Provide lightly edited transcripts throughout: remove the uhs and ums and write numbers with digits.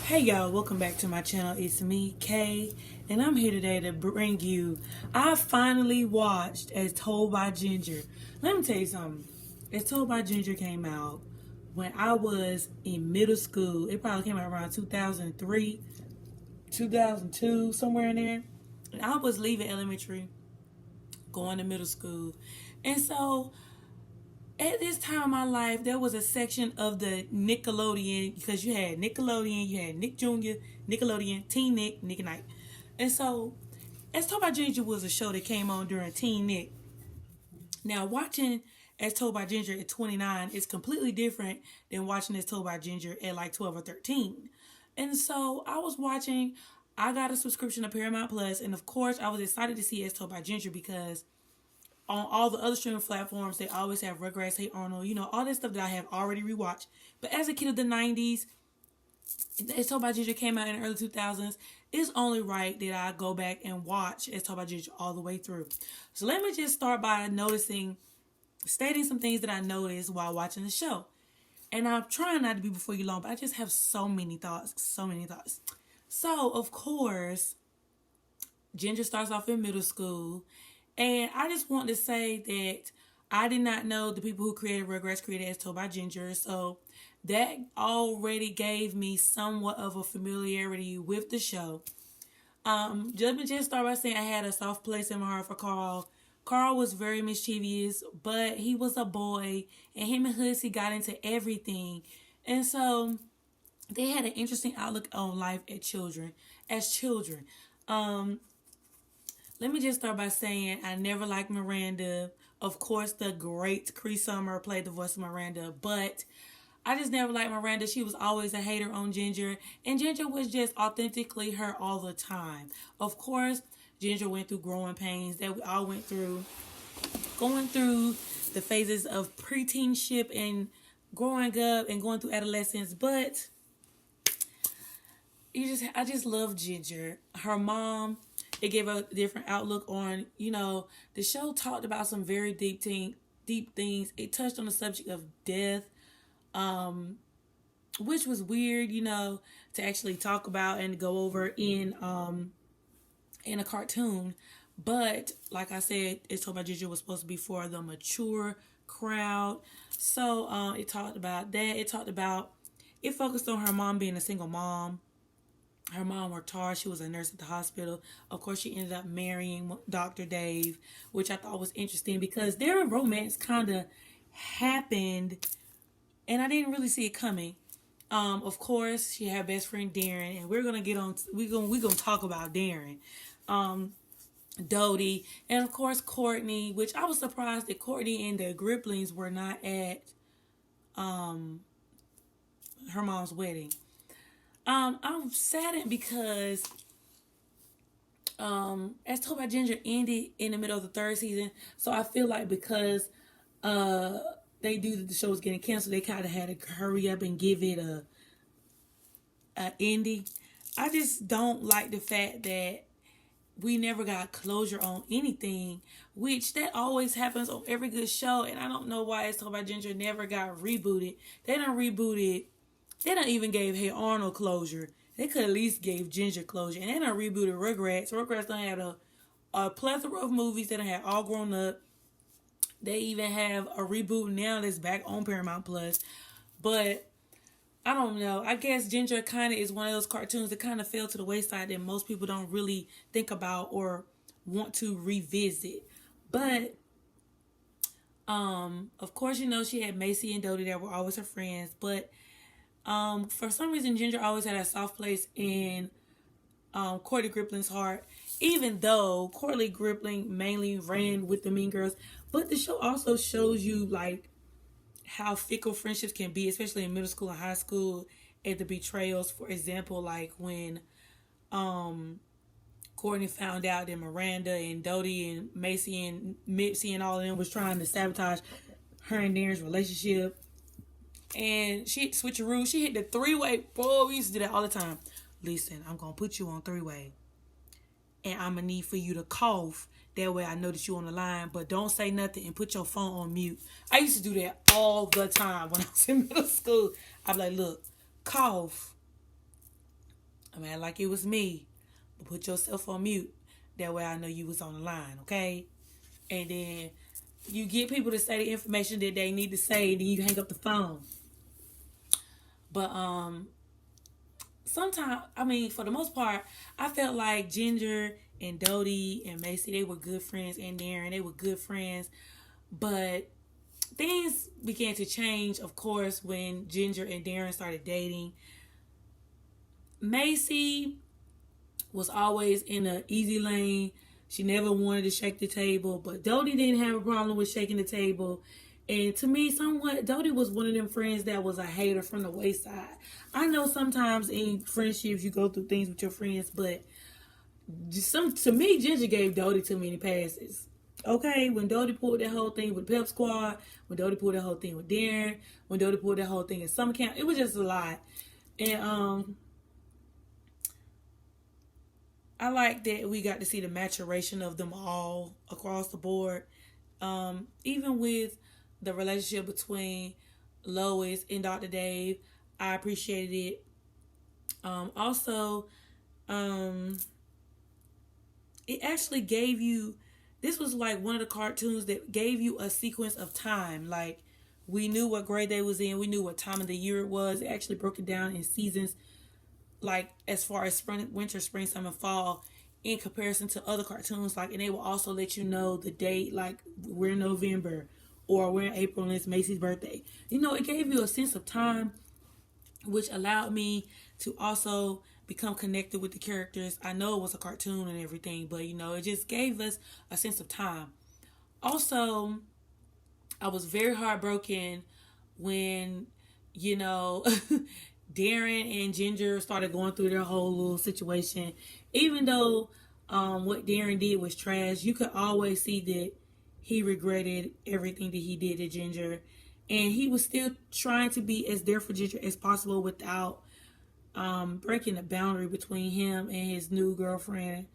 Hey y'all, welcome back to my channel. It's me, Kay, and I'm here today to bring you, I finally watched As Told by Ginger. Let me tell you something. As Told by Ginger came out when I was in middle school. It probably came out around 2003, 2002, somewhere in there. And I was leaving elementary, going to middle school. And so at this time in my life, there was a section of the Nickelodeon, because you had Nickelodeon, you had Nick Jr., Nickelodeon, Teen Nick, Nick at Night. And so, As Told by Ginger was a show that came on during Teen Nick. Now, watching As Told by Ginger at 29 is completely different than watching As Told by Ginger at like 12 or 13. And so, I was watching, I got a subscription to Paramount Plus, and of course, I was excited to see As Told by Ginger because on all the other streaming platforms, they always have Rugrats, Hey Arnold, all that stuff that I have already rewatched. But as a kid of the 90s, As Told by Ginger came out in the early 2000s. It's only right that I go back and watch As Told by Ginger all the way through. So let me just start by stating some things that I noticed while watching the show. And I'm trying not to be before you long, but I just have so many thoughts. So, of course, Ginger starts off in middle school. And I just want to say that I did not know the people who created Rugrats created As Told by Ginger. So that already gave me somewhat of a familiarity with the show. Let me just start by saying I had a soft place in my heart for Carl. Carl was very mischievous, but he was a boy. And him and Hussy got into everything. And so they had an interesting outlook on life as children. Let me just start by saying I never liked Miranda. Of course, the great Cree Summer played the voice of Miranda, but I just never liked Miranda. She was always a hater on Ginger, and Ginger was just authentically her all the time. Of course, Ginger went through growing pains that we all went through, going through the phases of preteenship and growing up and going through adolescence, but I just love Ginger. Her mom, it gave a different outlook on, the show talked about some very deep things. It touched on the subject of death, which was weird, to actually talk about and go over in a cartoon. But like I said, It's Told by Ginger was supposed to be for the mature crowd. So it talked about that. It focused on her mom being a single mom. Her mom worked hard. She was a nurse at the hospital. Of course, she ended up marrying Dr. Dave, which I thought was interesting because their romance kind of happened, and I didn't really see it coming. Of course, she had best friend Darren, and we're gonna talk about Darren, Dodie, and of course Courtney. Which I was surprised that Courtney and the Gripplings were not at her mom's wedding. I'm saddened because As Told by Ginger ended in the middle of the third season. So I feel like because they knew that the show was getting canceled, they kind of had to hurry up and give it a ending. I just don't like the fact that we never got closure on anything, which that always happens on every good show. And I don't know why As Told by Ginger never got rebooted. They don't even gave Hey Arnold closure. They could at least gave Ginger closure. And they done rebooted Rugrats. Rugrats done had a plethora of movies that had all grown up. They even have a reboot now that's back on Paramount Plus. But I don't know. I guess Ginger kind of is one of those cartoons that kind of fell to the wayside that most people don't really think about or want to revisit. But of course, she had Macy and Dodie that were always her friends. But for some reason, Ginger always had a soft place in Courtney Grippling's heart, even though Courtney Grippling mainly ran with the Mean Girls. But the show also shows you, like, how fickle friendships can be, especially in middle school and high school, and the betrayals. For example, like when Courtney found out that Miranda and Dodie and Macy and Mitzi and all of them was trying to sabotage her and Darren's relationship. And she hit the switcheroo. She hit the three-way. Boy, we used to do that all the time. Listen, I'm going to put you on three-way. And I'm going to need for you to cough. That way I know that you're on the line. But don't say nothing and put your phone on mute. I used to do that all the time when I was in middle school. I'd be like, look, cough. I'm acting like it was me. But put yourself on mute. That way I know you was on the line, okay? And then you get people to say the information that they need to say, and then you hang up the phone. But sometimes, I mean, for the most part, I felt like Ginger and Dodie and Macy, they were good friends, and Darren, they were good friends. But things began to change, of course, when Ginger and Darren started dating. Macy was always in an easy lane. She never wanted to shake the table, but Dodie didn't have a problem with shaking the table. And to me, somewhat, Dodie was one of them friends that was a hater from the wayside. I know sometimes in friendships you go through things with your friends, but to me, Ginger gave Dodie too many passes. Okay, when Dodie pulled that whole thing with Pep Squad, when Dodie pulled that whole thing with Darren, when Dodie pulled that whole thing in summer camp, it was just a lot. And I like that we got to see the maturation of them all across the board. Even with the relationship between Lois and Dr. Dave, I appreciated it. Also, it actually gave you, this was like one of the cartoons that gave you a sequence of time. Like, we knew what grade they was in. We knew what time of the year it was. It actually broke it down in seasons, like as far as spring, winter, spring, summer, fall, in comparison to other cartoons. Like, and they will also let you know the date, like we're in November or we're in April and it's Macy's birthday. You know, it gave you a sense of time, which allowed me to also become connected with the characters. I know it was a cartoon and everything, but you know, it just gave us a sense of time. Also, I was very heartbroken when, you know, Darren and Ginger started going through their whole little situation. Even though what Darren did was trash, you could always see that he regretted everything that he did to Ginger. And he was still trying to be as there for Ginger as possible without breaking the boundary between him and his new girlfriend.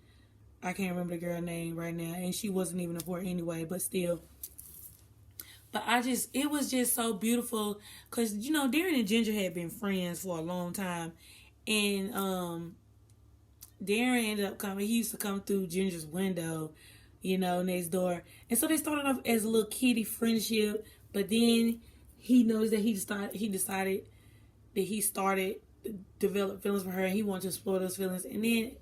I can't remember the girl's name right now. And she wasn't even important anyway, but still. But it was just so beautiful. Because, you know, Darren and Ginger had been friends for a long time. And Darren ended up coming. He used to come through Ginger's window, you know, next door. And so they started off as a little kiddie friendship. But then he noticed that he decided that he started to develop feelings for her. And he wanted to explore those feelings. And then,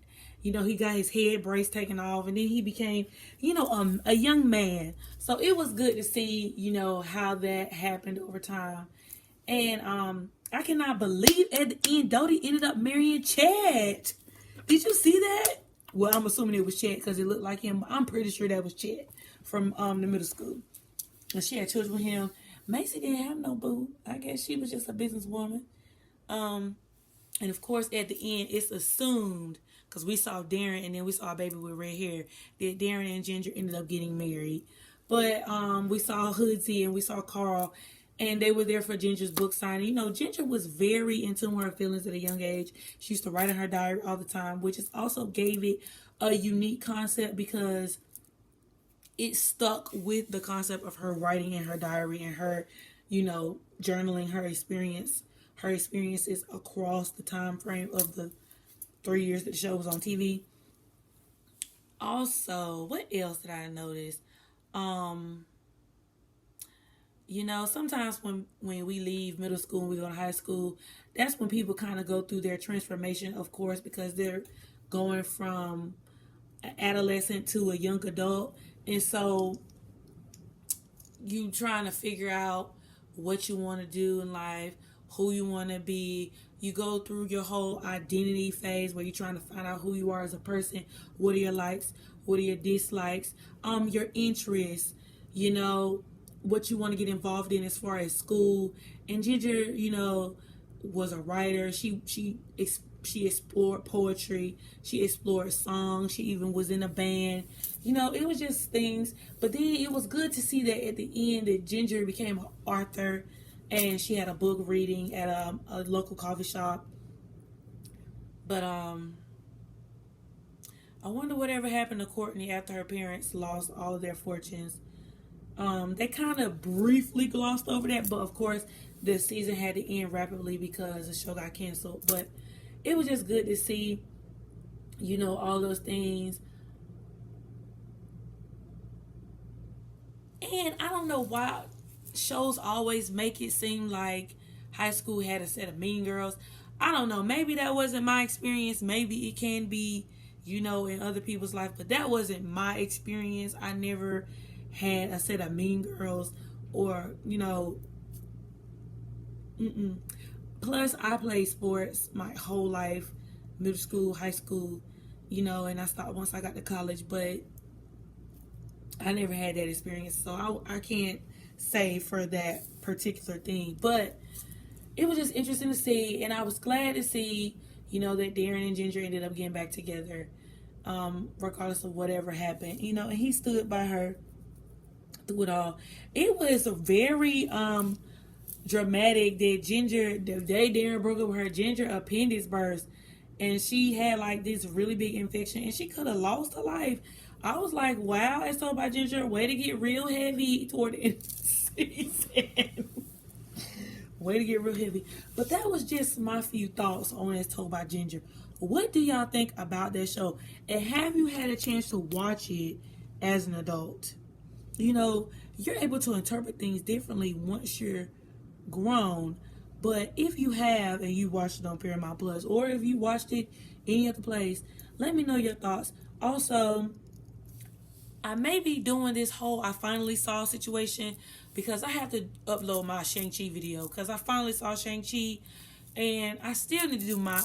you know, he got his head brace taken off. And then he became, you know, a young man. So it was good to see, you know, how that happened over time. And I cannot believe at the end, Dodie ended up marrying Chad. Did you see that? Well, I'm assuming it was Chad because it looked like him. But I'm pretty sure that was Chad from the middle school. And she had children with him. Macy didn't have no boo. I guess she was just a businesswoman. And of course, at the end, it's assumed, because we saw Darren and then we saw a baby with red hair, that Darren and Ginger ended up getting married. But we saw Hoodsy and we saw Carl, and they were there for Ginger's book signing. You know, Ginger was very in tune with her feelings at a young age. She used to write in her diary all the time, which is also gave it a unique concept because it stuck with the concept of her writing in her diary and her, you know, journaling her experiences across the time frame of the 3 years that the show was on TV. Also, what else did I notice? You know, sometimes when we leave middle school and we go to high school, that's when people kind of go through their transformation, of course, because they're going from an adolescent to a young adult. And so you trying to figure out what you want to do in life, who you want to be. You go through your whole identity phase where you're trying to find out who you are as a person. What are your likes? What are your dislikes? Your interests, you know, what you want to get involved in as far as school. And Ginger, you know, was a writer. She explored poetry. She explored songs. She even was in a band. You know, it was just things. But then it was good to see that at the end that Ginger became an author. And she had a book reading at a local coffee shop. But I wonder whatever happened to Courtney after her parents lost all of their fortunes. They kind of briefly glossed over that, but of course the season had to end rapidly because the show got canceled. But it was just good to see, you know, all those things. And I don't know why shows always make it seem like high school had a set of mean girls. I don't know. Maybe that wasn't my experience. Maybe it can be, you know, in other people's life. But that wasn't my experience. I never had a set of mean girls or, you know. Plus, I played sports my whole life, middle school, high school, you know, and I stopped once I got to college. But I never had that experience. So I can't say for that particular thing. But it was just interesting to see, and I was glad to see, you know, that Darren and Ginger ended up getting back together, regardless of whatever happened, you know, and he stood by her through it all. It was a very dramatic that Ginger, the day Darren broke up with her, Ginger appendix burst, and she had like this really big infection, and she could have lost her life. I was like, wow, as told by Ginger, way to get real heavy toward the end of the season. Way to get real heavy. But that was just my few thoughts on As Told by Ginger. What do y'all think about that show? And have you had a chance to watch it as an adult? You know, you're able to interpret things differently once you're grown. But if you have and you watched it on Paramount Plus, or if you watched it any other place, let me know your thoughts. Also, I may be doing this whole I finally saw situation because I have to upload my Shang-Chi video because I finally saw Shang-Chi, and I still need to do my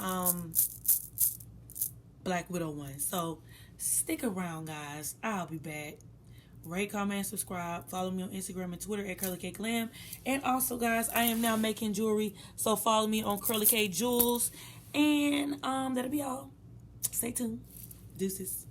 Black Widow one. So stick around, guys. I'll be back. Rate, comment, and subscribe. Follow me on Instagram and Twitter at Curly K Glam. And also, guys, I am now making jewelry, so follow me on Curly K Jewels. And that'll be all. Stay tuned. Deuces.